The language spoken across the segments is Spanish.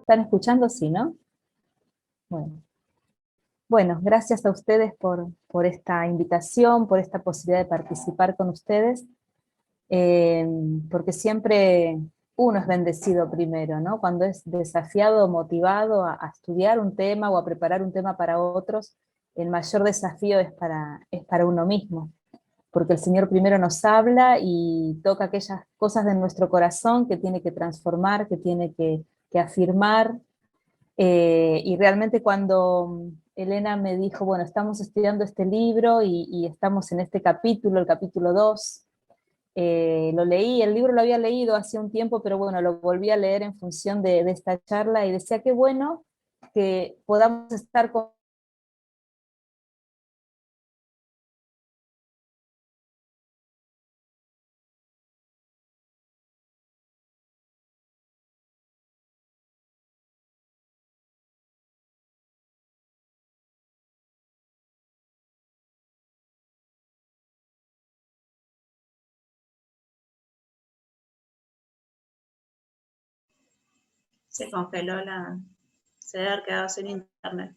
¿Están escuchando? Sí, ¿no? Bueno, gracias a ustedes por esta invitación, por esta posibilidad de participar con ustedes, porque siempre uno es bendecido primero, ¿no? Cuando es desafiado, motivado a estudiar un tema o a preparar un tema para otros, el mayor desafío es para uno mismo, porque el Señor primero nos habla y toca aquellas cosas de nuestro corazón que tiene que transformar, que tiene que afirmar. Y realmente cuando Elena me dijo, bueno, estamos estudiando este libro y estamos en este capítulo, el capítulo 2, lo leí, el libro lo había leído hace un tiempo, pero bueno, lo volví a leer en función de esta charla y decía, qué bueno que podamos estar con... Se congeló se debe haber quedado sin internet.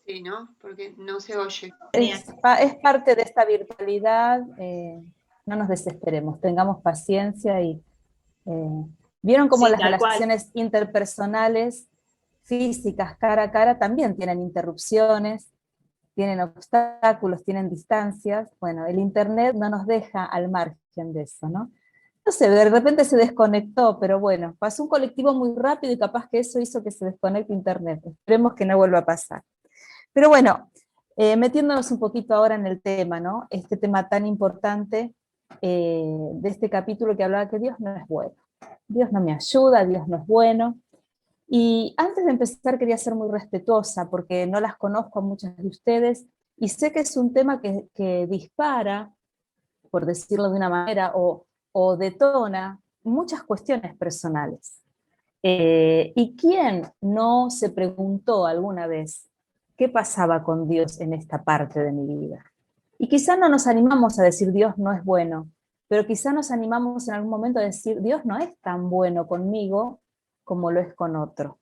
Sí, ¿no? Porque no se oye. Es parte de esta virtualidad, no nos desesperemos, tengamos paciencia y vieron cómo Sí, las tal cual. relaciones interpersonales, físicas, cara a cara, también tienen interrupciones, tienen obstáculos, tienen distancias. Bueno, el internet no nos deja al margen de eso, ¿no? No sé, de repente se desconectó, pero bueno, pasó un colectivo muy rápido y capaz que eso hizo que se desconecte internet. Esperemos que no vuelva a pasar. Pero bueno, metiéndonos un poquito ahora en el tema, ¿no? Este tema tan importante de este capítulo que hablaba que Dios no es bueno. Dios no me ayuda, Dios no es bueno. Y antes de empezar quería ser muy respetuosa porque no las conozco a muchas de ustedes y sé que es un tema que dispara, por decirlo de una manera, o detona muchas cuestiones personales. ¿Y quién no se preguntó alguna vez qué pasaba con Dios en esta parte de mi vida? Y quizá no nos animamos a decir Dios no es bueno, pero quizá nos animamos en algún momento a decir Dios no es tan bueno conmigo como lo es con otro.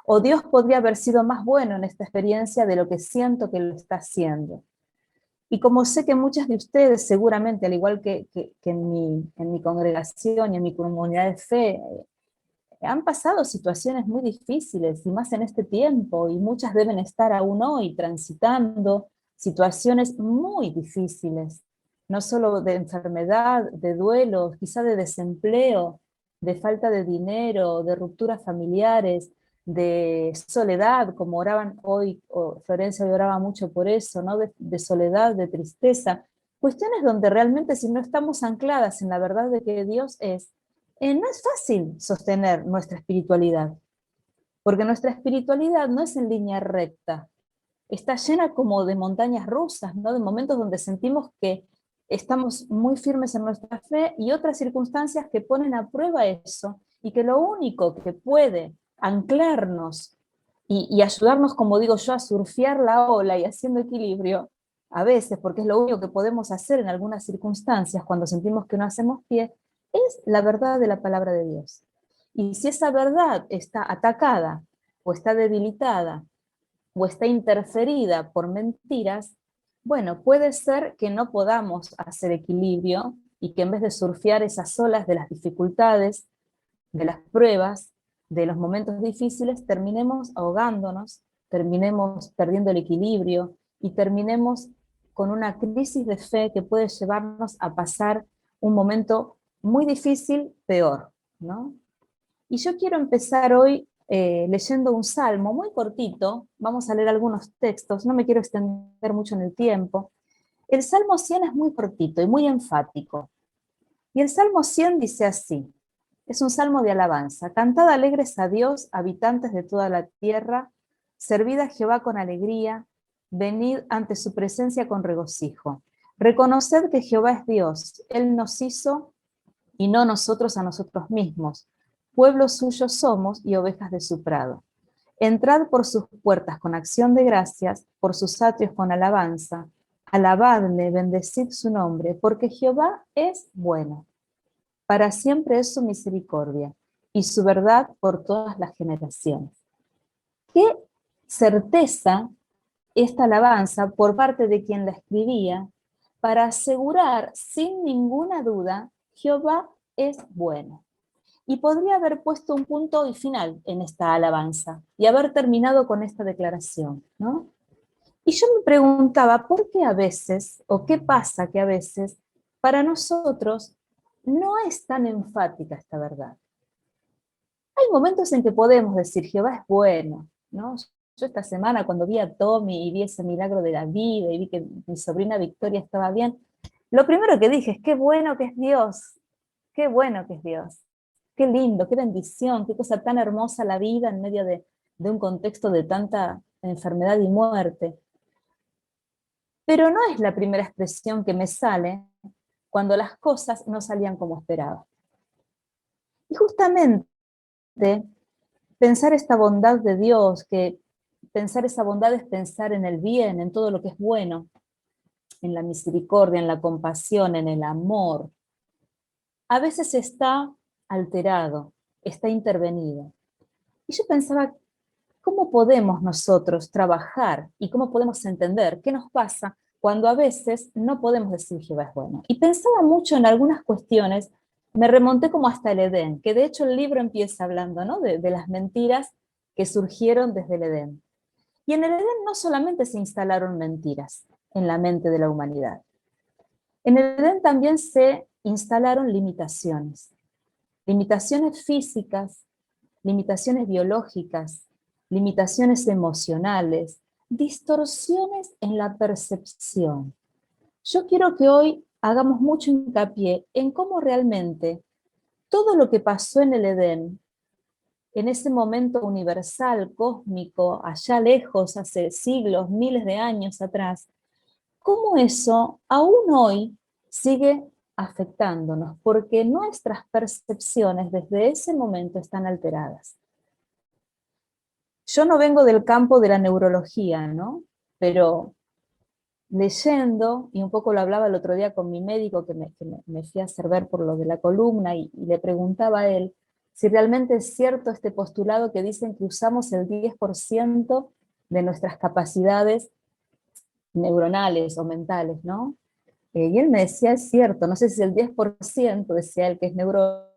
O Dios podría haber sido más bueno en esta experiencia de lo que siento que lo está haciendo. Y como sé que muchas de ustedes, seguramente, al igual que en mi congregación y en mi comunidad de fe, han pasado situaciones muy difíciles, y más en este tiempo, y muchas deben estar aún hoy transitando situaciones muy difíciles, no solo de enfermedad, de duelo, quizá de desempleo, de falta de dinero, de rupturas familiares, de soledad, como oraban hoy, Florencia hoy oraba mucho por eso, ¿no? De soledad, de tristeza, cuestiones donde realmente si no estamos ancladas en la verdad de que Dios es, no es fácil sostener nuestra espiritualidad, porque nuestra espiritualidad no es en línea recta, está llena como de montañas rusas, ¿no? De momentos donde sentimos que estamos muy firmes en nuestra fe y otras circunstancias que ponen a prueba eso, y que lo único que puede anclarnos y ayudarnos, como digo yo, a surfear la ola y haciendo equilibrio, a veces, porque es lo único que podemos hacer en algunas circunstancias cuando sentimos que no hacemos pie, es la verdad de la palabra de Dios. Y si esa verdad está atacada o está debilitada o está interferida por mentiras, bueno, puede ser que no podamos hacer equilibrio y que en vez de surfear esas olas de las dificultades, de las pruebas, de los momentos difíciles, terminemos ahogándonos, terminemos perdiendo el equilibrio y terminemos con una crisis de fe que puede llevarnos a pasar un momento muy difícil, peor, ¿no? Y yo quiero empezar hoy leyendo un salmo muy cortito, vamos a leer algunos textos, no me quiero extender mucho en el tiempo. El Salmo 100 es muy cortito y muy enfático. Y el Salmo 100 dice así, es un salmo de alabanza. Cantad alegres a Dios, habitantes de toda la tierra, servid a Jehová con alegría, venid ante su presencia con regocijo. Reconoced que Jehová es Dios, Él nos hizo y no nosotros a nosotros mismos. Pueblo suyo somos y ovejas de su prado. Entrad por sus puertas con acción de gracias, por sus atrios con alabanza. Alabadle, bendecid su nombre, porque Jehová es bueno. Para siempre es su misericordia, y su verdad por todas las generaciones. qué certeza esta alabanza por parte de quien la escribía para asegurar sin ninguna duda, Jehová es bueno. Y podría haber puesto un punto y final en esta alabanza y haber terminado con esta declaración, ¿no? Y yo me preguntaba, ¿por qué a veces, o qué pasa que a veces, para nosotros no es tan enfática esta verdad? Hay momentos en que podemos decir, Jehová es bueno, ¿no? Yo esta semana cuando vi a Tommy y vi ese milagro de la vida y vi que mi sobrina Victoria estaba bien, lo primero que dije es, qué bueno que es Dios, qué bueno que es Dios, qué lindo, qué bendición, qué cosa tan hermosa la vida en medio de un contexto de tanta enfermedad y muerte. Pero no es la primera expresión que me sale cuando las cosas no salían como esperaba. Y justamente pensar esta bondad de Dios, que pensar esa bondad es pensar en el bien, en todo lo que es bueno, en la misericordia, en la compasión, en el amor, a veces está alterado, está intervenido. Y yo pensaba, ¿cómo podemos nosotros trabajar y cómo podemos entender qué nos pasa cuando a veces no podemos decir Jehová es bueno? Y pensaba mucho en algunas cuestiones, me remonté como hasta el Edén, que de hecho el libro empieza hablando, ¿no? de las mentiras que surgieron desde el Edén. Y en el Edén no solamente se instalaron mentiras en la mente de la humanidad, en el Edén también se instalaron limitaciones, limitaciones físicas, limitaciones biológicas, limitaciones emocionales, distorsiones en la percepción. Yo quiero que hoy hagamos mucho hincapié en cómo realmente todo lo que pasó en el Edén, en ese momento universal, cósmico, allá lejos, hace siglos, miles de años atrás, cómo eso aún hoy sigue afectándonos, porque nuestras percepciones desde ese momento están alteradas. Yo no vengo del campo de la neurología, ¿no? Pero leyendo, y un poco lo hablaba el otro día con mi médico que me fui a hacer ver por lo de la columna y le preguntaba a él si realmente es cierto este postulado que dicen que usamos el 10% de nuestras capacidades neuronales o mentales, ¿no? Y él me decía, es cierto, no sé si el 10%, decía él que es neurólogo,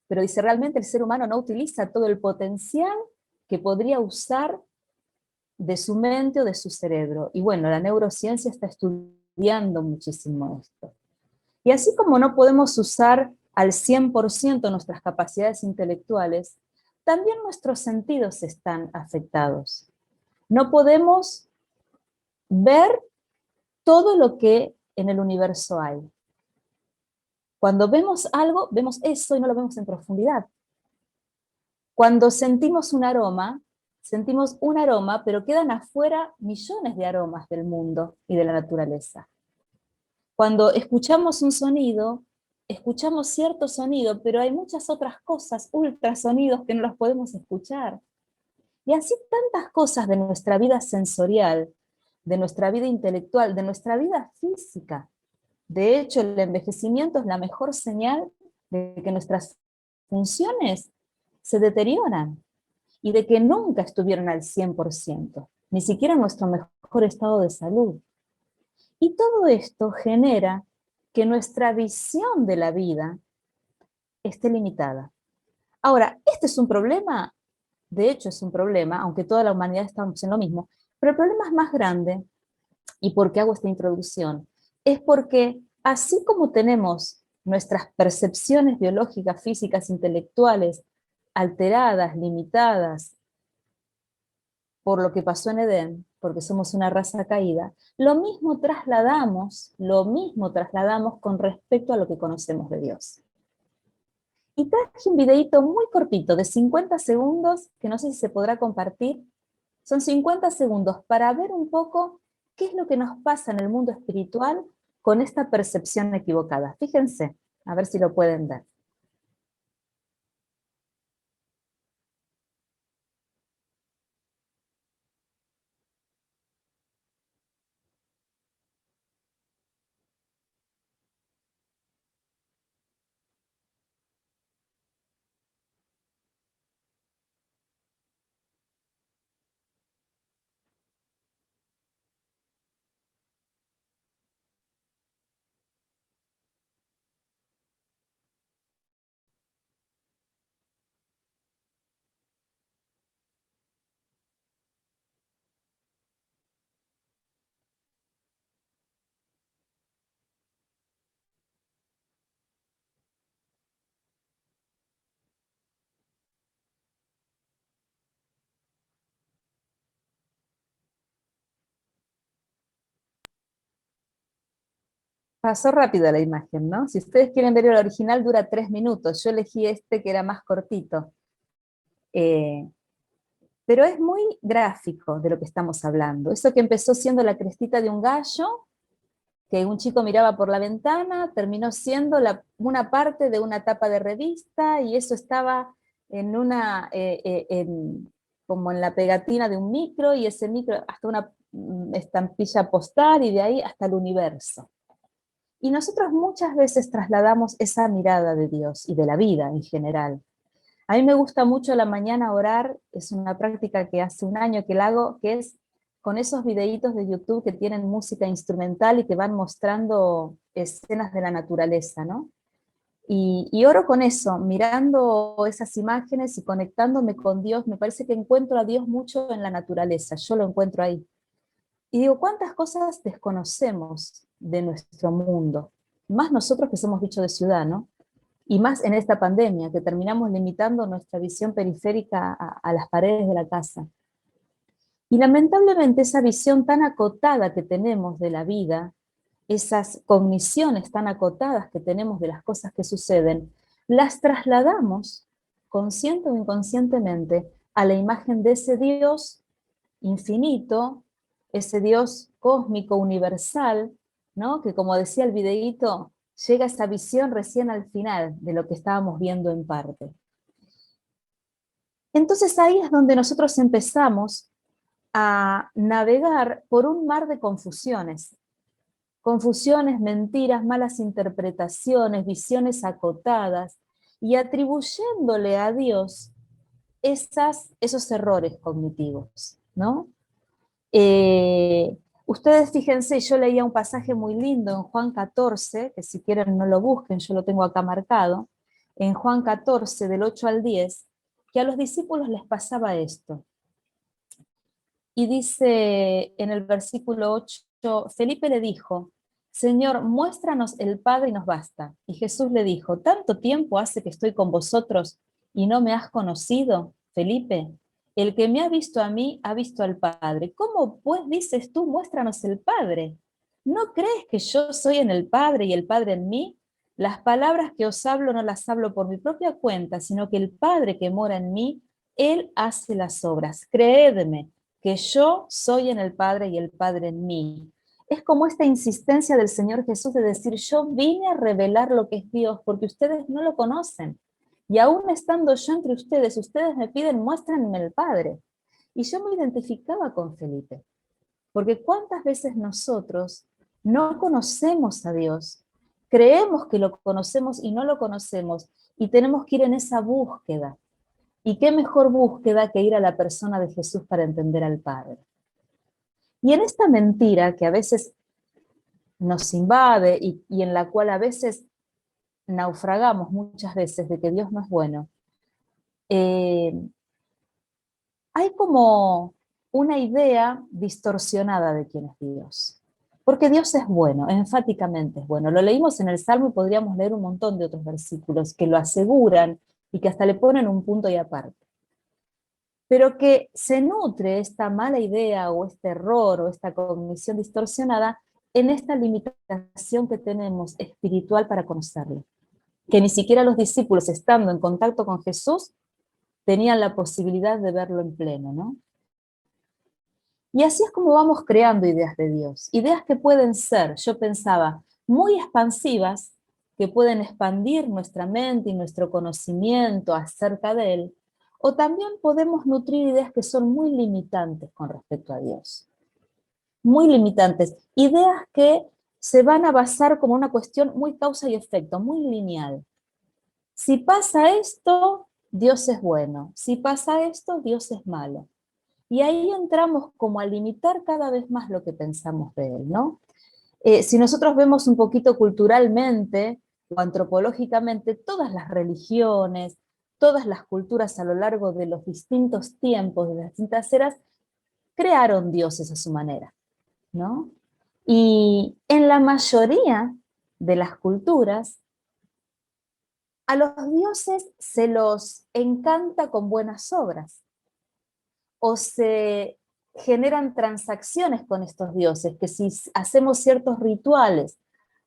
pero dice, realmente el ser humano no utiliza todo el potencial que podría usar de su mente o de su cerebro. Y bueno, la neurociencia está estudiando muchísimo esto. Y así como no podemos usar al 100% nuestras capacidades intelectuales, también nuestros sentidos están afectados. No podemos ver todo lo que en el universo hay. Cuando vemos algo, vemos eso y no lo vemos en profundidad. Cuando sentimos un aroma, pero quedan afuera millones de aromas del mundo y de la naturaleza. Cuando escuchamos un sonido, escuchamos cierto sonido, pero hay muchas otras cosas, ultrasonidos, que no los podemos escuchar. Y así tantas cosas de nuestra vida sensorial, de nuestra vida intelectual, de nuestra vida física. De hecho, el envejecimiento es la mejor señal de que nuestras funciones se deterioran y de que nunca estuvieron al 100%, ni siquiera en nuestro mejor estado de salud. Y todo esto genera que nuestra visión de la vida esté limitada. Ahora, ¿este es un problema? De hecho es un problema, aunque toda la humanidad estamos en lo mismo, pero el problema es más grande, y por qué hago esta introducción, es porque así como tenemos nuestras percepciones biológicas, físicas, intelectuales alteradas, limitadas, por lo que pasó en Edén, porque somos una raza caída, lo mismo trasladamos con respecto a lo que conocemos de Dios. Y traje un videito muy cortito, de 50 segundos, que no sé si se podrá compartir. Son 50 segundos para ver un poco qué es lo que nos pasa en el mundo espiritual con esta percepción equivocada. Fíjense, a ver si lo pueden ver. Pasó rápido la imagen, ¿no? Si ustedes quieren ver el original, dura 3 minutos. Yo elegí este que era más cortito. Eh, pero es muy gráfico de lo que estamos hablando. Eso que empezó siendo la crestita de un gallo, que un chico miraba por la ventana, terminó siendo una parte de una tapa de revista, y eso estaba en como en la pegatina de un micro, y ese micro hasta una estampilla postal, y de ahí hasta el universo. Y nosotros muchas veces trasladamos esa mirada de Dios y de la vida en general. A mí me gusta mucho a la mañana orar, es una práctica que hace un año que la hago, que es con esos videitos de YouTube que tienen música instrumental y que van mostrando escenas de la naturaleza, ¿no? Y oro con eso, mirando esas imágenes y conectándome con Dios. Me parece que encuentro a Dios mucho en la naturaleza, yo lo encuentro ahí. Y digo, ¿cuántas cosas desconocemos de nuestro mundo? Más nosotros que somos bichos de ciudad, ¿no? Y más en esta pandemia, que terminamos limitando nuestra visión periférica a las paredes de la casa. Y lamentablemente esa visión tan acotada que tenemos de la vida, esas cogniciones tan acotadas que tenemos de las cosas que suceden, las trasladamos, consciente o inconscientemente, a la imagen de ese Dios infinito, ese Dios cósmico, universal, ¿no? Que como decía el videíto, llega esa visión recién al final de lo que estábamos viendo en parte. Entonces ahí es donde nosotros empezamos a navegar por un mar de confusiones. Confusiones, mentiras, malas interpretaciones, visiones acotadas, y atribuyéndole a Dios esos errores cognitivos, ¿no? Ustedes fíjense, yo leía un pasaje muy lindo en Juan 14, que si quieren no lo busquen, yo lo tengo acá marcado, en Juan 14, del 8 al 10, que a los discípulos les pasaba esto. Y dice en el versículo 8, Felipe le dijo, Señor, muéstranos el Padre y nos basta. Y Jesús le dijo, ¿tanto tiempo hace que estoy con vosotros y no me has conocido, Felipe? El que me ha visto a mí, ha visto al Padre. ¿Cómo pues dices tú, muéstranos el Padre? ¿No crees que yo soy en el Padre y el Padre en mí? Las palabras que os hablo no las hablo por mi propia cuenta, sino que el Padre que mora en mí, Él hace las obras. Creedme que yo soy en el Padre y el Padre en mí. Es como esta insistencia del Señor Jesús de decir, yo vine a revelar lo que es Dios, porque ustedes no lo conocen. Y aún estando yo entre ustedes, ustedes me piden, muéstrenme el Padre. Y yo me identificaba con Felipe, porque cuántas veces nosotros no conocemos a Dios, creemos que lo conocemos y no lo conocemos, y tenemos que ir en esa búsqueda. ¿Y qué mejor búsqueda que ir a la persona de Jesús para entender al Padre? Y en esta mentira que a veces nos invade y en la cual a veces naufragamos muchas veces de que Dios no es bueno, eh, hay como una idea distorsionada de quién es Dios. Porque Dios es bueno, enfáticamente es bueno. Lo leímos en el Salmo y podríamos leer un montón de otros versículos que lo aseguran y que hasta le ponen un punto y aparte. Pero que se nutre esta mala idea o este error o esta cognición distorsionada en esta limitación que tenemos espiritual para conocerlo. Que ni siquiera los discípulos, estando en contacto con Jesús, tenían la posibilidad de verlo en pleno, ¿no? Y así es como vamos creando ideas de Dios. Ideas que pueden ser, yo pensaba, muy expansivas, que pueden expandir nuestra mente y nuestro conocimiento acerca de Él, o también podemos nutrir ideas que son muy limitantes con respecto a Dios. Muy limitantes. Ideas que se van a basar como una cuestión muy causa y efecto, muy lineal. Si pasa esto, Dios es bueno. Si pasa esto, Dios es malo. Y ahí entramos como a limitar cada vez más lo que pensamos de Él, ¿no? Si nosotros vemos un poquito culturalmente o antropológicamente, todas las religiones, todas las culturas a lo largo de los distintos tiempos, de las distintas eras, crearon dioses a su manera, ¿no? Y en la mayoría de las culturas, a los dioses se los encanta con buenas obras, o se generan transacciones con estos dioses, que si hacemos ciertos rituales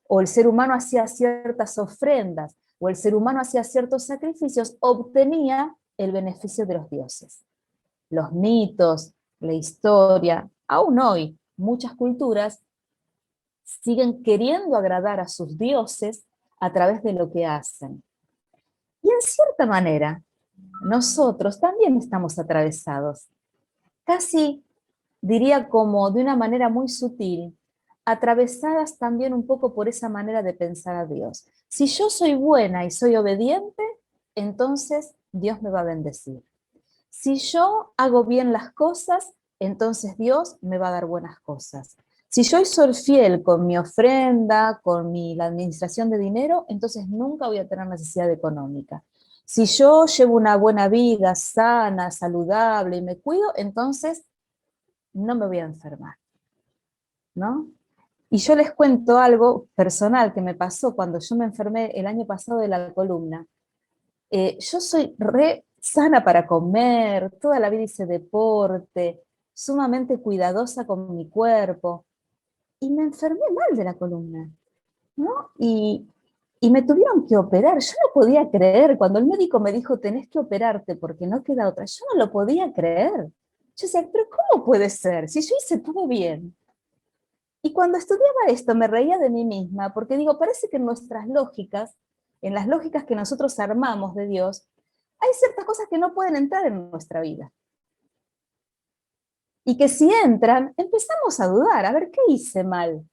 o el ser humano hacía ciertas ofrendas, o el ser humano hacía ciertos sacrificios, obtenía el beneficio de los dioses. Los mitos, la historia, aún hoy, muchas culturas siguen queriendo agradar a sus dioses a través de lo que hacen. Y en cierta manera, nosotros también estamos atravesados, casi diría como de una manera muy sutil, atravesadas también un poco por esa manera de pensar a Dios. Si yo soy buena y soy obediente, entonces Dios me va a bendecir. Si yo hago bien las cosas, entonces Dios me va a dar buenas cosas. Si yo soy fiel con mi ofrenda, con la administración de dinero, entonces nunca voy a tener necesidad económica. Si yo llevo una buena vida, sana, saludable y me cuido, entonces no me voy a enfermar, ¿no? Y yo les cuento algo personal que me pasó cuando yo me enfermé el año pasado de la columna. Yo soy re sana para comer, toda la vida hice deporte, sumamente cuidadosa con mi cuerpo, y me enfermé mal de la columna, ¿no? Y me tuvieron que operar. Yo no podía creer, cuando el médico me dijo, tenés que operarte porque no queda otra, yo no lo podía creer. Yo decía, pero ¿cómo puede ser? Si yo hice todo bien. Y cuando estudiaba esto me reía de mí misma, porque digo, parece que en nuestras lógicas, en las lógicas que nosotros armamos de Dios, hay ciertas cosas que no pueden entrar en nuestra vida. Y que si entran, empezamos a dudar, a ver, ¿qué hice mal?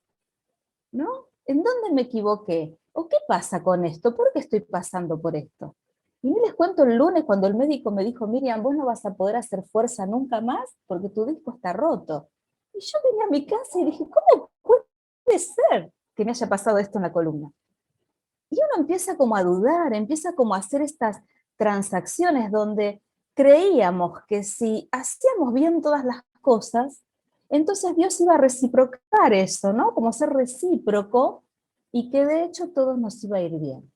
¿No? ¿En dónde me equivoqué? ¿O qué pasa con esto? ¿Por qué estoy pasando por esto? Y ni les cuento el lunes cuando el médico me dijo, Miriam, vos no vas a poder hacer fuerza nunca más porque tu disco está roto. Y yo vine a mi casa y dije, ¿cómo puede ser que me haya pasado esto en la columna? Y uno empieza como a dudar, empieza como a hacer estas transacciones donde creíamos que si hacíamos bien todas las cosas, entonces Dios iba a reciprocar eso, ¿no? Como ser recíproco, y que de hecho todo nos iba a ir bien.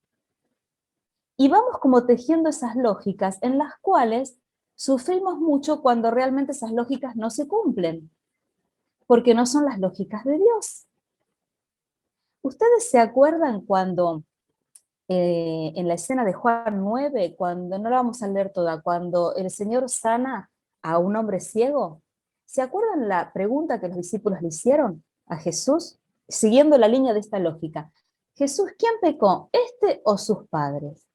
Y vamos como tejiendo esas lógicas en las cuales sufrimos mucho cuando realmente esas lógicas no se cumplen, porque no son las lógicas de Dios. ¿Ustedes se acuerdan cuando en la escena de Juan 9, cuando, no la vamos a leer toda, cuando el Señor sana a un hombre ciego? ¿Se acuerdan la pregunta que los discípulos le hicieron a Jesús? Siguiendo la línea de esta lógica. Jesús, ¿quién pecó? ¿Este o sus padres?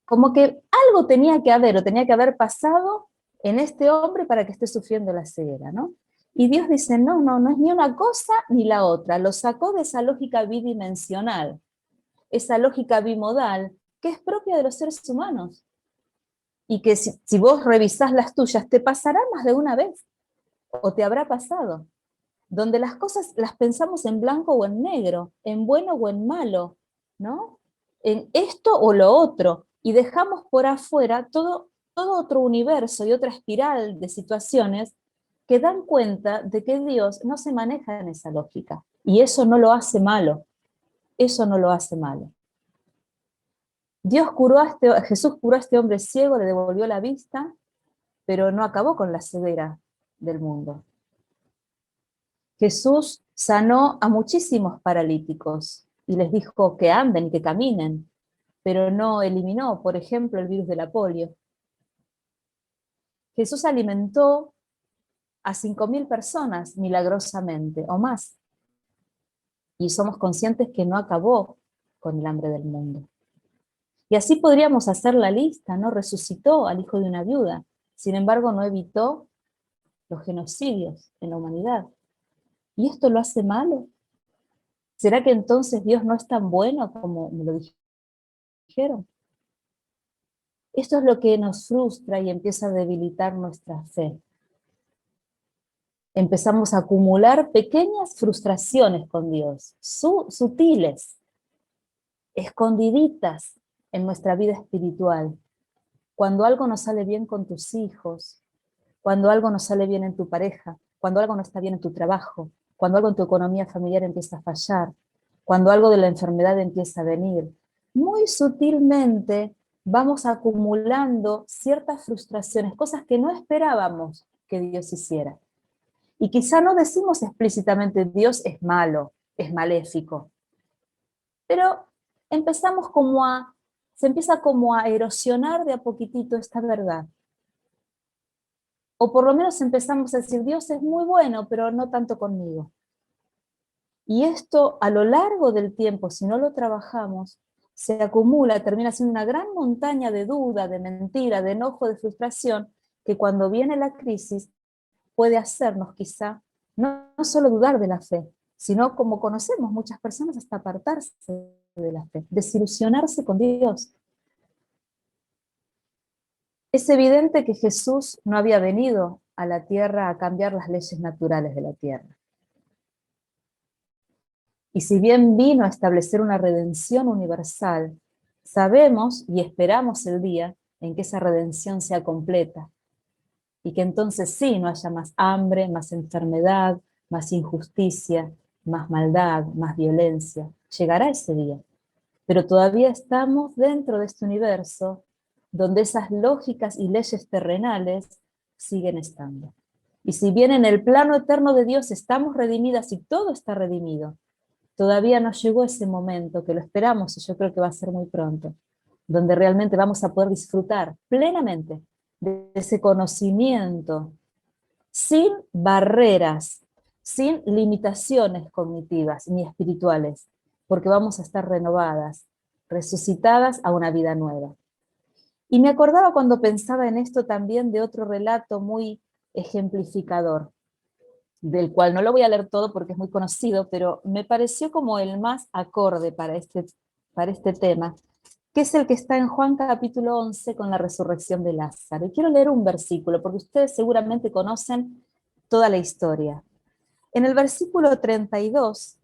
Como que algo tenía que haber, o tenía que haber pasado en este hombre para que esté sufriendo la ceguera, ¿no? Y Dios dice, no, no, no es ni una cosa ni la otra. Lo sacó de esa lógica bidimensional, esa lógica bimodal que es propia de los seres humanos. Y que si vos revisás las tuyas, te pasará más de una vez, o te habrá pasado, donde las cosas las pensamos en blanco o en negro, en bueno o en malo, ¿no? En esto o lo otro, y dejamos por afuera todo otro universo y otra espiral de situaciones que dan cuenta de que Dios no se maneja en esa lógica, y eso no lo hace malo, eso no lo hace malo. Jesús curó a este hombre ciego, le devolvió la vista, pero no acabó con la ceguera del mundo. Jesús sanó a muchísimos paralíticos y les dijo que anden, que caminen, pero no eliminó, por ejemplo, el virus de la polio. Jesús alimentó a 5.000 personas milagrosamente, o más, y somos conscientes que no acabó con el hambre del mundo. Y así podríamos hacer la lista, ¿no? Resucitó al hijo de una viuda, sin embargo no evitó los genocidios en la humanidad. ¿Y esto lo hace malo? ¿Será que entonces Dios no es tan bueno como me lo dijeron? Esto es lo que nos frustra y empieza a debilitar nuestra fe. Empezamos a acumular pequeñas frustraciones con Dios, sutiles, escondiditas en nuestra vida espiritual. Cuando algo no sale bien con tus hijos, cuando algo no sale bien en tu pareja, cuando algo no está bien en tu trabajo, cuando algo en tu economía familiar empieza a fallar, cuando algo de la enfermedad empieza a venir, muy sutilmente vamos acumulando ciertas frustraciones, cosas que no esperábamos que Dios hiciera. Y quizá no decimos explícitamente, Dios es malo, es maléfico. Pero se empieza como a erosionar de a poquitito esta verdad. O por lo menos empezamos a decir, Dios es muy bueno, pero no tanto conmigo. Y esto a lo largo del tiempo, si no lo trabajamos, se acumula, termina siendo una gran montaña de duda, de mentira, de enojo, de frustración, que cuando viene la crisis puede hacernos quizá no solo dudar de la fe, sino, como conocemos muchas personas, hasta apartarse de la fe, desilusionarse con Dios. Es evidente que Jesús no había venido a la tierra a cambiar las leyes naturales de la tierra. Y si bien vino a establecer una redención universal, sabemos y esperamos el día en que esa redención sea completa, y que entonces sí no haya más hambre, más enfermedad, más injusticia, más maldad, más violencia. Llegará ese día. Pero todavía estamos dentro de este universo donde esas lógicas y leyes terrenales siguen estando. Y si bien en el plano eterno de Dios estamos redimidas y todo está redimido, todavía no llegó ese momento, que lo esperamos y yo creo que va a ser muy pronto, donde realmente vamos a poder disfrutar plenamente de ese conocimiento sin barreras, sin limitaciones cognitivas ni espirituales, porque vamos a estar renovadas, resucitadas a una vida nueva. Y me acordaba cuando pensaba en esto también de otro relato muy ejemplificador, del cual no lo voy a leer todo porque es muy conocido, pero me pareció como el más acorde para este tema, que es el que está en Juan capítulo 11 con la resurrección de Lázaro. Y quiero leer un versículo, porque ustedes seguramente conocen toda la historia. En el versículo 32,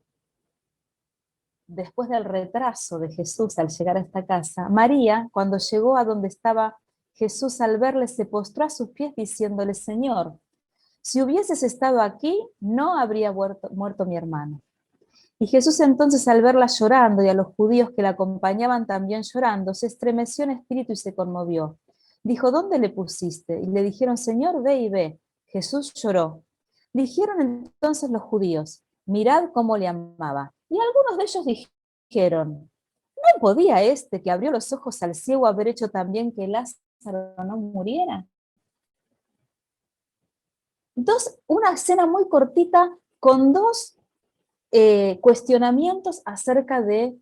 después del retraso de Jesús al llegar a esta casa, María, cuando llegó a donde estaba Jesús, al verle, se postró a sus pies diciéndole: Señor, si hubieses estado aquí, no habría muerto mi hermano. Y Jesús entonces, al verla llorando y a los judíos que la acompañaban también llorando, se estremeció en espíritu y se conmovió. Dijo: ¿dónde le pusiste? Y le dijeron: Señor, ve y ve. Jesús lloró. Dijeron entonces los judíos: mirad cómo le amaba. Y algunos de ellos dijeron: ¿no podía este que abrió los ojos al ciego haber hecho también que Lázaro no muriera? Una escena muy cortita con dos cuestionamientos acerca de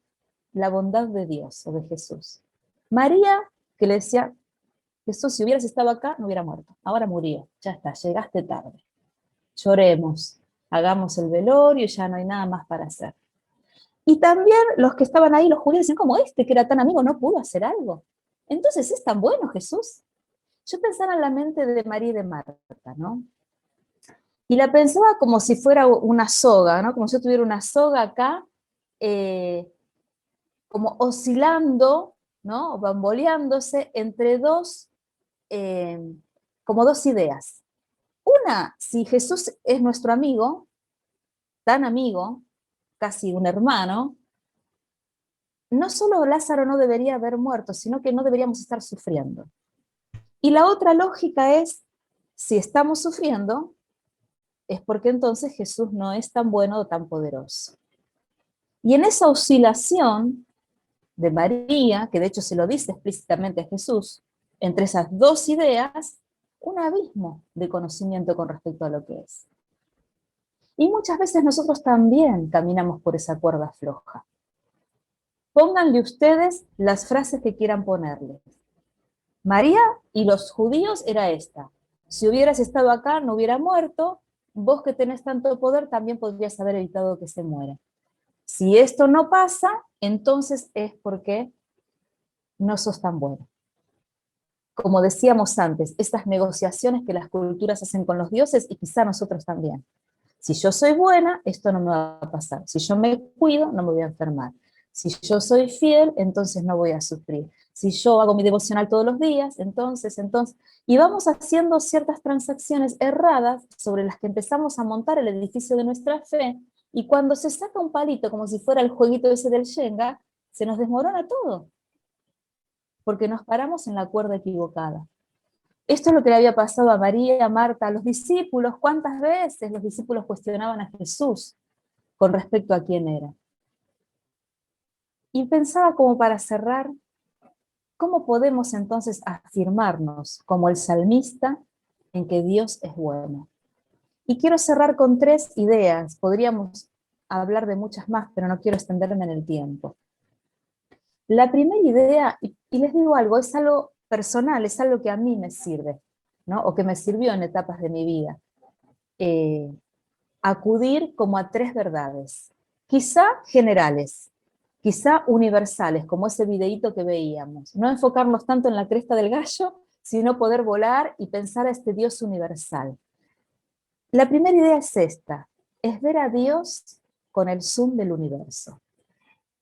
la bondad de Dios o de Jesús. María, que le decía: Jesús, si hubieras estado acá, no hubiera muerto. Ahora murió, ya está, llegaste tarde. Lloremos, hagamos el velorio y ya no hay nada más para hacer. Y también los que estaban ahí, los judíos, decían: ¿cómo este que era tan amigo no pudo hacer algo? Entonces, ¿es tan bueno Jesús? Yo pensaba en la mente de María y de Marta, ¿no? Y la pensaba como si fuera una soga, ¿no? Como si yo tuviera una soga acá, como oscilando, ¿no? O bamboleándose entre como dos ideas. Una, si Jesús es nuestro amigo, tan amigo, casi un hermano, no solo Lázaro no debería haber muerto, sino que no deberíamos estar sufriendo. Y la otra lógica es, si estamos sufriendo, es porque entonces Jesús no es tan bueno o tan poderoso. Y en esa oscilación de María, que de hecho se lo dice explícitamente a Jesús, entre esas dos ideas, un abismo de conocimiento con respecto a lo que es. Y muchas veces nosotros también caminamos por esa cuerda floja. Pónganle ustedes las frases que quieran ponerle. María y los judíos era esta: si hubieras estado acá, no hubiera muerto. Vos que tenés tanto poder, también podrías haber evitado que se muera. Si esto no pasa, entonces es porque no sos tan bueno. Como decíamos antes, estas negociaciones que las culturas hacen con los dioses, y quizá nosotros también. Si yo soy buena, esto no me va a pasar. Si yo me cuido, no me voy a enfermar. Si yo soy fiel, entonces no voy a sufrir. Si yo hago mi devocional todos los días, entonces, y vamos haciendo ciertas transacciones erradas sobre las que empezamos a montar el edificio de nuestra fe, y cuando se saca un palito, como si fuera el jueguito ese del Shenga, se nos desmorona todo, porque nos paramos en la cuerda equivocada. Esto es lo que le había pasado a María, a Marta, a los discípulos. ¿Cuántas veces los discípulos cuestionaban a Jesús? con respecto a quién era. Y pensaba como para cerrar, ¿cómo podemos entonces afirmarnos como el salmista en que Dios es bueno? Y quiero cerrar con 3 ideas. Podríamos hablar de muchas más, pero no quiero extenderme en el tiempo. La primera idea, y les digo algo, es algo personal, es algo que a mí me sirve, ¿no? O que me sirvió en etapas de mi vida. Acudir como a 3 verdades, quizá generales, quizá universales, como ese videíto que veíamos. No enfocarnos tanto en la cresta del gallo, sino poder volar y pensar a este Dios universal. La primera idea es esta, es ver a Dios con el zoom del universo.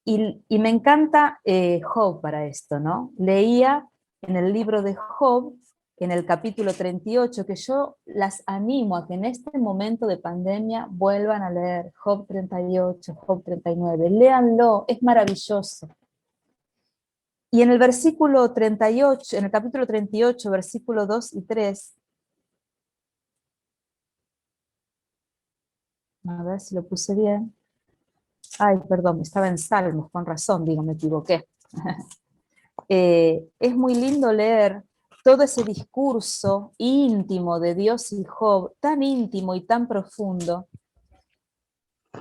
Y me encanta Job para esto, ¿no? Leía en el libro de Job, en el capítulo 38, que yo las animo a que en este momento de pandemia vuelvan a leer Job 38, Job 39, léanlo, es maravilloso. Y en el versículo 38, en el capítulo 38, versículo 2 y 3, a ver si lo puse bien. Ay, perdón, estaba en Salmos, con razón, digo, me equivoqué. Es muy lindo leer todo ese discurso íntimo de Dios y Job, tan íntimo y tan profundo.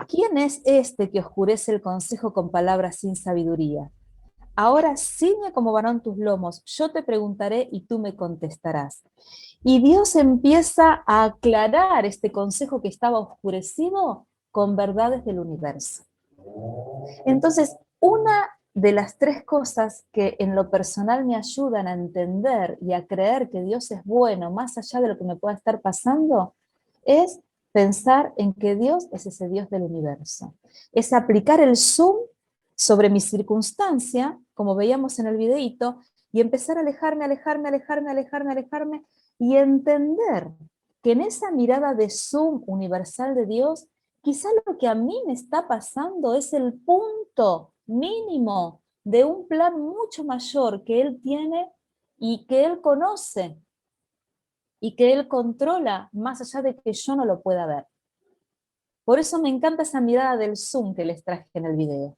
¿Quién es este que oscurece el consejo con palabras sin sabiduría? Ahora ciñe como varón tus lomos, yo te preguntaré y tú me contestarás. Y Dios empieza a aclarar este consejo que estaba oscurecido con verdades del universo. Entonces, una de las 3 cosas que en lo personal me ayudan a entender y a creer que Dios es bueno, más allá de lo que me pueda estar pasando, es pensar en que Dios es ese Dios del universo. Es aplicar el zoom sobre mi circunstancia, como veíamos en el videíto, y empezar a alejarme, y entender que en esa mirada de zoom universal de Dios, quizá lo que a mí me está pasando es el punto mínimo de un plan mucho mayor que Él tiene y que Él conoce y que Él controla más allá de que yo no lo pueda ver. Por eso me encanta esa mirada del zoom que les traje en el video.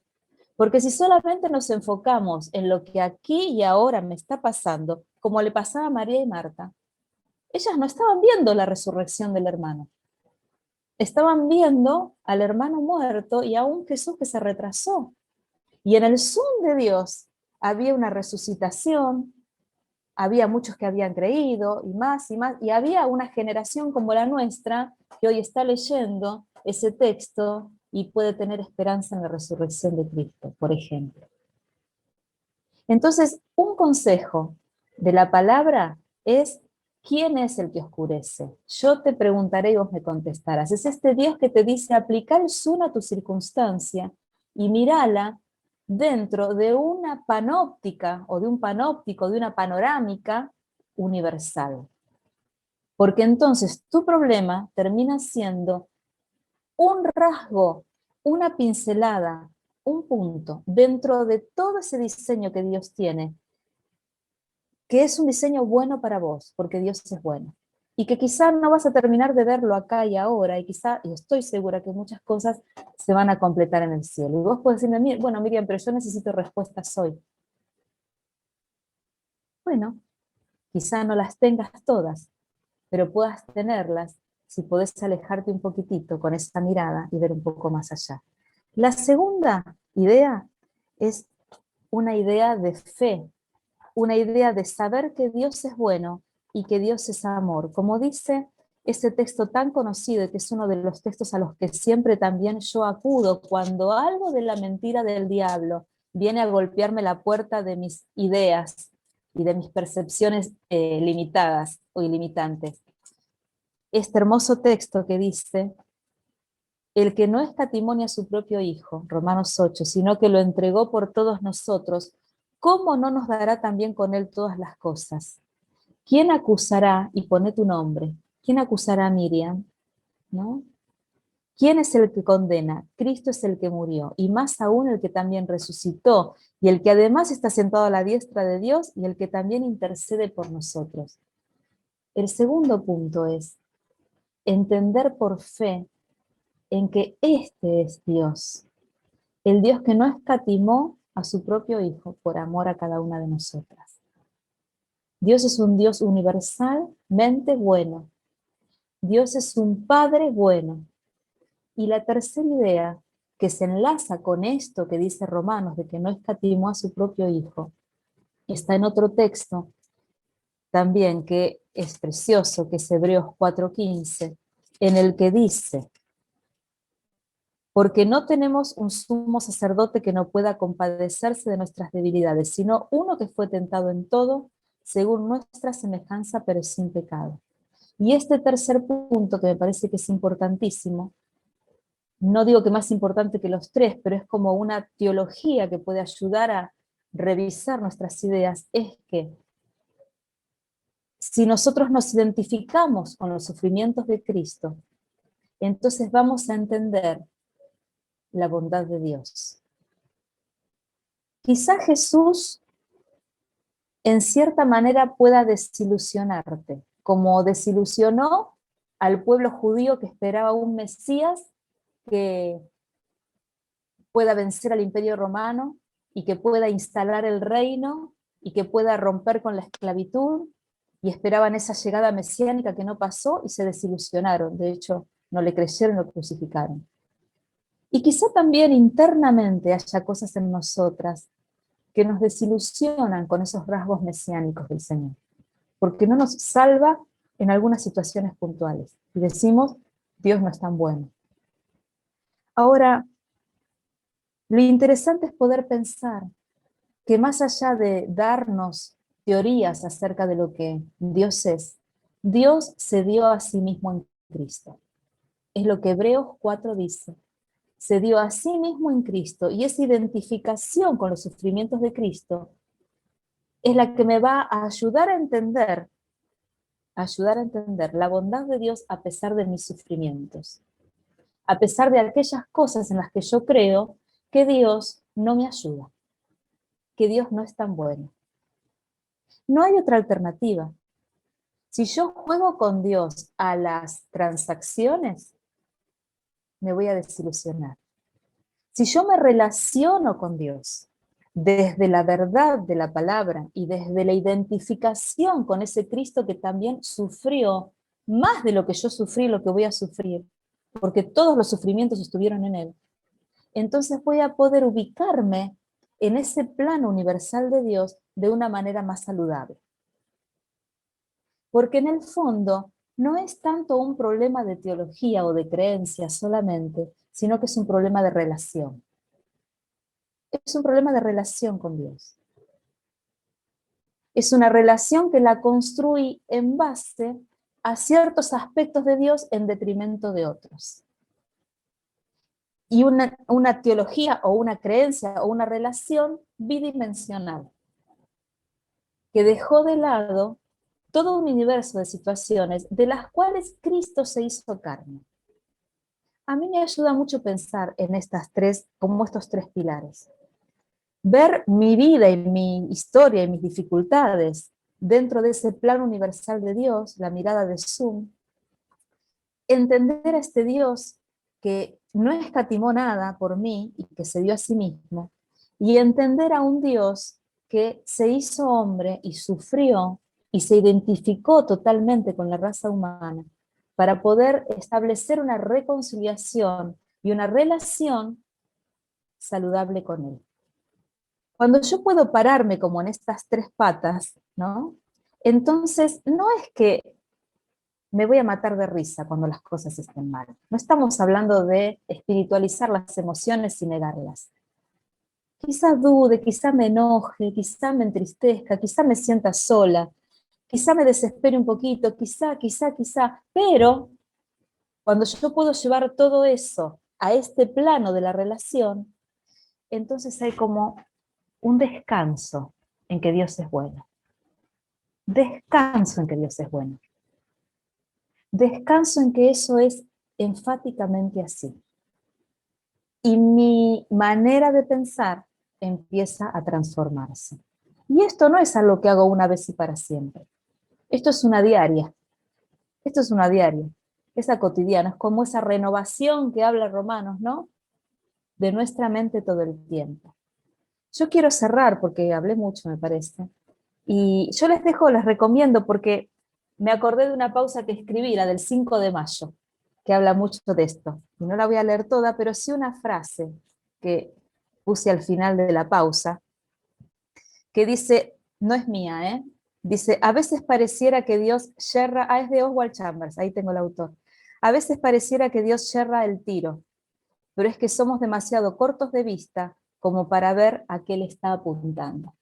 Porque si solamente nos enfocamos en lo que aquí y ahora me está pasando, como le pasaba a María y Marta, ellas no estaban viendo la resurrección del hermano. Estaban viendo al hermano muerto y a un Jesús que se retrasó. Y en el zoom de Dios había una resucitación, había muchos que habían creído, y más, y había una generación como la nuestra que hoy está leyendo ese texto y puede tener esperanza en la resurrección de Cristo, por ejemplo. Entonces, un consejo de la palabra es: ¿quién es el que oscurece? Yo te preguntaré y vos me contestarás. Es este Dios que te dice: aplica el zoom a tu circunstancia y mírala dentro de una panóptica o de un panóptico, de una panorámica universal. Porque entonces tu problema termina siendo un rasgo, una pincelada, un punto dentro de todo ese diseño que Dios tiene, que es un diseño bueno para vos, porque Dios es bueno. Y que quizá no vas a terminar de verlo acá y ahora, y quizá, y estoy segura que muchas cosas se van a completar en el cielo. Y vos podés decirme: bueno, Miriam, pero yo necesito respuestas hoy. Bueno, quizá no las tengas todas, pero puedas tenerlas si podés alejarte un poquitito con esa mirada y ver un poco más allá. La segunda idea es una idea de fe, una idea de saber que Dios es bueno y que Dios es amor. Como dice ese texto tan conocido, que es uno de los textos a los que siempre también yo acudo, cuando algo de la mentira del diablo viene a golpearme la puerta de mis ideas y de mis percepciones limitadas o ilimitantes. Este hermoso texto que dice: el que no escatimonia a su propio Hijo, Romanos 8, sino que lo entregó por todos nosotros, ¿cómo no nos dará también con él todas las cosas? ¿Quién acusará, y pone tu nombre, quién acusará a Miriam? ¿No? ¿Quién es el que condena? Cristo es el que murió, y más aún el que también resucitó, y el que además está sentado a la diestra de Dios, y el que también intercede por nosotros. El segundo punto es entender por fe en que este es Dios, el Dios que no escatimó a su propio Hijo por amor a cada una de nosotras. Dios es un Dios universalmente bueno. Dios es un Padre bueno. Y la tercera idea, que se enlaza con esto que dice Romanos, de que no escatimó a su propio Hijo, está en otro texto también que es precioso, que es Hebreos 4:15, en el que dice: porque no tenemos un sumo sacerdote que no pueda compadecerse de nuestras debilidades, sino uno que fue tentado en todo, según nuestra semejanza, pero sin pecado. Y este tercer punto, que me parece que es importantísimo, no digo que más importante que los tres, pero es como una teología que puede ayudar a revisar nuestras ideas, es que si nosotros nos identificamos con los sufrimientos de Cristo, entonces vamos a entender la bondad de Dios. Quizá Jesús en cierta manera pueda desilusionarte, como desilusionó al pueblo judío que esperaba un Mesías que pueda vencer al Imperio Romano y que pueda instalar el reino y que pueda romper con la esclavitud, y esperaban esa llegada mesiánica que no pasó y se desilusionaron. De hecho, no le creyeron, lo crucificaron. Y quizá también internamente haya cosas en nosotras que nos desilusionan con esos rasgos mesiánicos del Señor, porque no nos salva en algunas situaciones puntuales. Y decimos, Dios no es tan bueno. Ahora, lo interesante es poder pensar que más allá de darnos teorías acerca de lo que Dios es, Dios se dio a sí mismo en Cristo. Es lo que Hebreos 4 dice. Se dio a sí mismo en Cristo, y esa identificación con los sufrimientos de Cristo es la que me va a ayudar a entender la bondad de Dios a pesar de mis sufrimientos, a pesar de aquellas cosas en las que yo creo que Dios no me ayuda, que Dios no es tan bueno. No hay otra alternativa. Si yo juego con Dios a las transacciones, me voy a desilusionar. Si yo me relaciono con Dios desde la verdad de la palabra y desde la identificación con ese Cristo que también sufrió más de lo que yo sufrí, lo que voy a sufrir, porque todos los sufrimientos estuvieron en Él, entonces voy a poder ubicarme en ese plano universal de Dios de una manera más saludable. Porque en el fondo no es tanto un problema de teología o de creencia solamente, sino que es un problema de relación. Es un problema de relación con Dios. Es una relación que la construí en base a ciertos aspectos de Dios en detrimento de otros. Y una teología o una creencia o una relación bidimensional, que dejó de lado todo un universo de situaciones de las cuales Cristo se hizo carne. A mí me ayuda mucho pensar en estas tres, como estos tres pilares. Ver mi vida y mi historia y mis dificultades dentro de ese plano universal de Dios, la mirada de Zoom, entender a este Dios que no escatimó nada por mí y que se dio a sí mismo, y entender a un Dios que se hizo hombre y sufrió y se identificó totalmente con la raza humana para poder establecer una reconciliación y una relación saludable con Él. Cuando yo puedo pararme como en estas tres patas, ¿no? Entonces no es que me voy a matar de risa cuando las cosas estén mal. No estamos hablando de espiritualizar las emociones y negarlas. Quizá dude, quizá me enoje, quizá me entristezca, quizá me sienta sola, quizá me desespere un poquito, quizá, pero cuando yo puedo llevar todo eso a este plano de la relación, entonces hay como un descanso en que Dios es bueno. Descanso en que Dios es bueno. Descanso en que eso es enfáticamente así. Y mi manera de pensar empieza a transformarse. Y esto no es algo que hago una vez y para siempre. Esto es una diaria. Esto es una diaria. esa cotidiana, es como esa renovación que habla Romanos, ¿no? De nuestra mente todo el tiempo. Yo quiero cerrar, porque hablé mucho, me parece, y yo les recomiendo, porque me acordé de una pausa que escribí, la del 5 de mayo, que habla mucho de esto. Y no la voy a leer toda, pero sí una frase que puse al final de la pausa, que dice, no es mía, ¿eh? Dice, a veces pareciera que Dios yerra, es de Oswald Chambers, ahí tengo el autor. A veces pareciera que Dios yerra el tiro, pero es que somos demasiado cortos de vista como para ver a qué le está apuntando,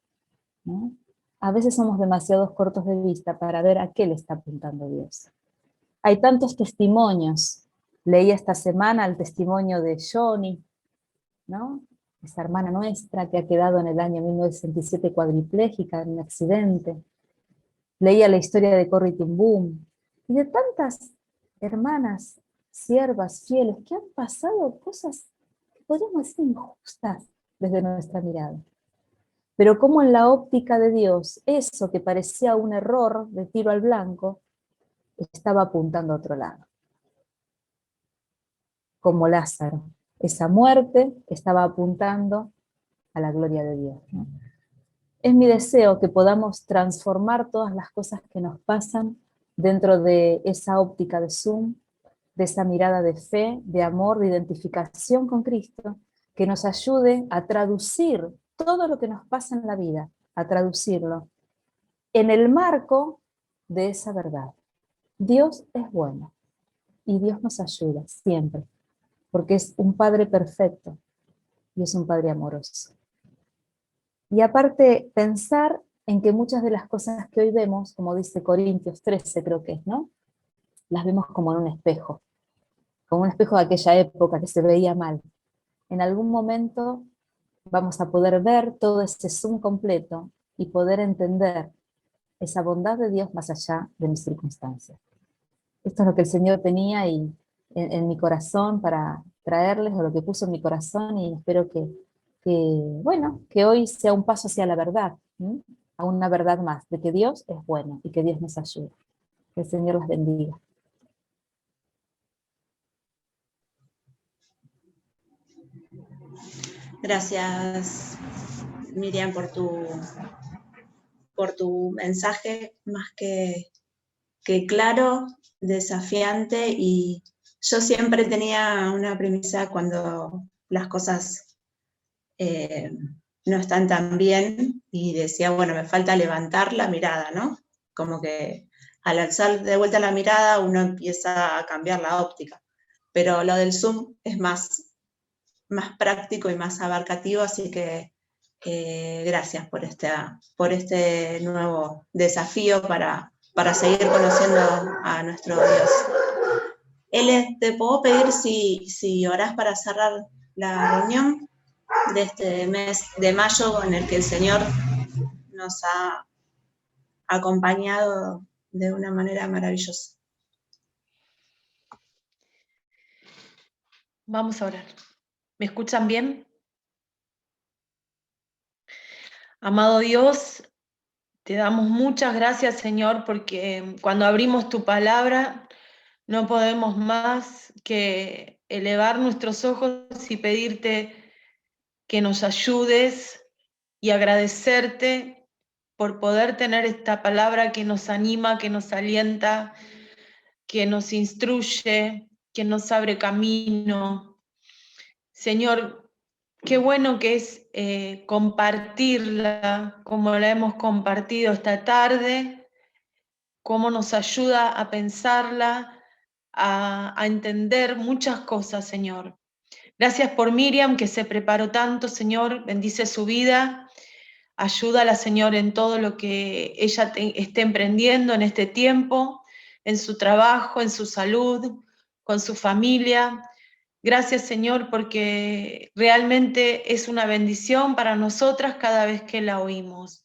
¿no? A veces somos demasiado cortos de vista para ver a qué le está apuntando Dios. Hay tantos testimonios. Leí esta semana el testimonio de Johnny, ¿no? Esa hermana nuestra que ha quedado en el año 1967 cuadriplégica en un accidente. Leía la historia de Corrie ten Boom y de tantas hermanas, siervas, fieles, que han pasado cosas que podríamos decir injustas desde nuestra mirada. Pero como en la óptica de Dios, eso que parecía un error de tiro al blanco, estaba apuntando a otro lado. Como Lázaro, esa muerte estaba apuntando a la gloria de Dios, ¿no? Es mi deseo que podamos transformar todas las cosas que nos pasan dentro de esa óptica de Zoom, de esa mirada de fe, de amor, de identificación con Cristo, que nos ayude a traducir todo lo que nos pasa en la vida, a traducirlo en el marco de esa verdad. Dios es bueno y Dios nos ayuda siempre, porque es un Padre perfecto y es un Padre amoroso. Y aparte, pensar en que muchas de las cosas que hoy vemos, como dice Corintios 13, creo que es, ¿no? Las vemos como en un espejo, como un espejo de aquella época que se veía mal. En algún momento vamos a poder ver todo ese zoom completo y poder entender esa bondad de Dios más allá de mis circunstancias. Esto es lo que el Señor tenía en mi corazón para traerles, o lo que puso en mi corazón, y espero bueno, que hoy sea un paso hacia la verdad, ¿sí? A una verdad más, de que Dios es bueno y que Dios nos ayuda. Que el Señor los bendiga. Gracias, Miriam, por tu mensaje más que claro, desafiante, y yo siempre tenía una premisa cuando las cosas no están tan bien, y decía, bueno, me falta levantar la mirada, ¿no? Como que al alzar de vuelta la mirada uno empieza a cambiar la óptica, pero lo del Zoom es más práctico y más abarcativo, así que gracias por este nuevo desafío para seguir conociendo a nuestro Dios. Ele, ¿te puedo pedir si orás para cerrar la reunión de este mes de mayo en el que el Señor nos ha acompañado de una manera maravillosa? Vamos a orar. ¿Me escuchan bien? Amado Dios, te damos muchas gracias, Señor, porque cuando abrimos tu palabra no podemos más que elevar nuestros ojos y pedirte que nos ayudes y agradecerte por poder tener esta palabra que nos anima, que nos alienta, que nos instruye, que nos abre camino. Señor, qué bueno que es compartirla como la hemos compartido esta tarde, cómo nos ayuda a pensarla, a entender muchas cosas, Señor. Gracias por Miriam, que se preparó tanto, Señor, bendice su vida, ayúdala, Señor, en todo lo que ella esté emprendiendo en este tiempo, en su trabajo, en su salud, con su familia. Gracias, Señor, porque realmente es una bendición para nosotras cada vez que la oímos.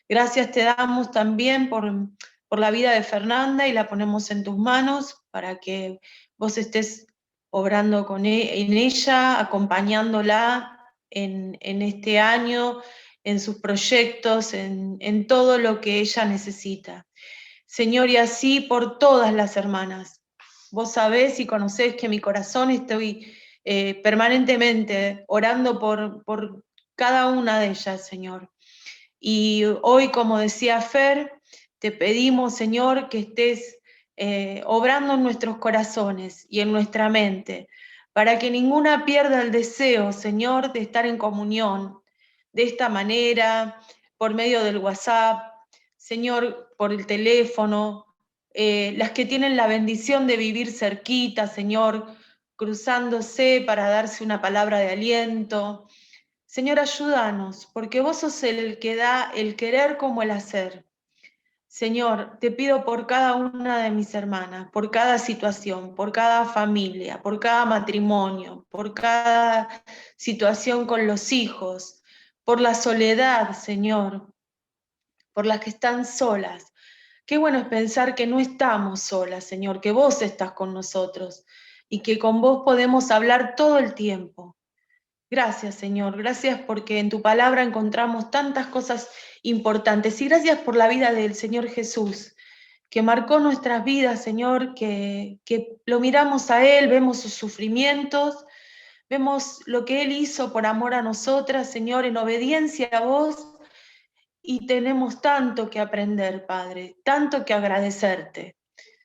Gracias te damos también por la vida de Fernanda, y la ponemos en tus manos para que vos estés obrando en ella, acompañándola en este año, en sus proyectos, en todo lo que ella necesita. Señor, y así por todas las hermanas. Vos sabés y conocés que mi corazón estoy permanentemente orando por cada una de ellas, Señor. Y hoy, como decía Fer, te pedimos, Señor, que estés obrando en nuestros corazones y en nuestra mente, para que ninguna pierda el deseo, Señor, de estar en comunión de esta manera, por medio del WhatsApp, Señor, por el teléfono, las que tienen la bendición de vivir cerquita, Señor, cruzándose para darse una palabra de aliento. Señor, ayúdanos, porque vos sos el que da el querer como el hacer. Señor, te pido por cada una de mis hermanas, por cada situación, por cada familia, por cada matrimonio, por cada situación con los hijos, por la soledad, Señor, por las que están solas. Qué bueno es pensar que no estamos solas, Señor, que vos estás con nosotros y que con vos podemos hablar todo el tiempo. Gracias, Señor, gracias porque en tu palabra encontramos tantas cosas importantes y gracias por la vida del Señor Jesús, que marcó nuestras vidas, Señor, que lo miramos a Él, vemos sus sufrimientos, vemos lo que Él hizo por amor a nosotras, Señor, en obediencia a vos, y tenemos tanto que aprender, Padre, tanto que agradecerte.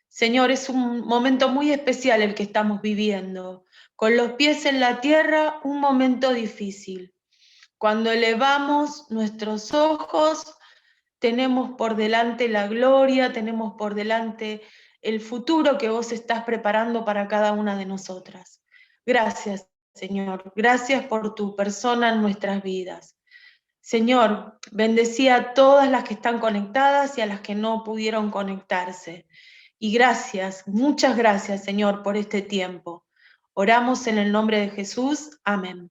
Señor, es un momento muy especial el que estamos viviendo. Con los pies en la tierra, un momento difícil. Cuando elevamos nuestros ojos, tenemos por delante la gloria, tenemos por delante el futuro que vos estás preparando para cada una de nosotras. Gracias, Señor. Gracias por tu persona en nuestras vidas. Señor, bendecí a todas las que están conectadas y a las que no pudieron conectarse. Y gracias, muchas gracias, Señor, por este tiempo. Oramos en el nombre de Jesús. Amén.